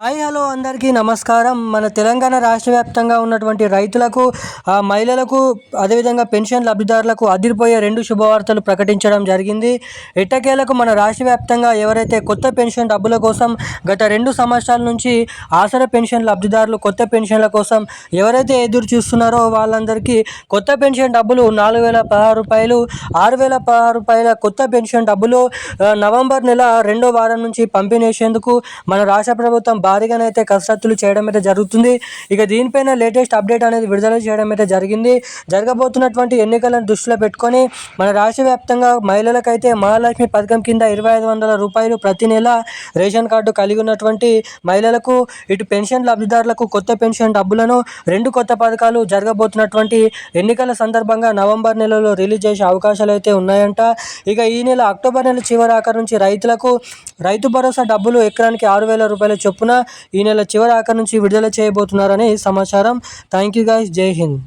Hi hello అందరికీ నమస్కారం. మన తెలంగాణ రాష్ట్ర వ్యాప్తంగా ఉన్నటువంటి రైతులకు, మహిళలకు, అదేవిధంగా పెన్షన్ లబ్ధిదారులకు అదిరిపోయే 2 శుభవార్తలు ప్రకటించడం జరిగింది. ఎట్టకేలకు మన రాష్ట్ర వ్యాప్తంగా ఎవరైతే కొత్త పెన్షన్ డబ్బుల కోసం గత 2 సంవత్సరాల నుంచి ఆసరా పెన్షన్ లబ్ధిదారులు కొత్త పెన్షన్ల కోసం ఎవరైతే ఎదురు చూస్తున్నారో వాళ్ళందరికీ కొత్త పెన్షన్ డబ్బులు రూ. 4,016, కొత్త పెన్షన్ డబ్బులు నవంబర్ నెల 2వ వారం నుంచి పంపిణీ చేసేందుకు మన రాష్ట్ర ప్రభుత్వం భారీగానైతే కసరత్తులు చేయడం అయితే జరుగుతుంది. ఇక దీనిపైన లేటెస్ట్ అప్డేట్ అనేది విడుదల చేయడం అయితే జరిగింది. జరగబోతున్నటువంటి ఎన్నికలను దృష్టిలో పెట్టుకొని మన రాష్ట్ర వ్యాప్తంగా మహిళలకైతే మహాలక్ష్మి పథకం కింద రూ. 2,500 ప్రతి నెల రేషన్ కార్డు కలిగి ఉన్నటువంటి మహిళలకు, ఇటు పెన్షన్ లబ్ధిదారులకు కొత్త పెన్షన్ డబ్బులను 2 కొత్త పథకాలు జరగబోతున్నటువంటి ఎన్నికల సందర్భంగా నవంబర్ నెలలో రిలీజ్ చేసే అవకాశాలు అయితే ఉన్నాయంట. ఇక ఈ నెల అక్టోబర్ నెల చివరాఖరు నుంచి రైతులకు రైతు భరోసా డబ్బులు ఎకరానికి రూ. 6,000 చొప్పున ఈ నెల చివరి ఆఖరు నుంచి విడుదల చేయబోతున్నారని సమాచారం. Thank you guys. జై హింద్.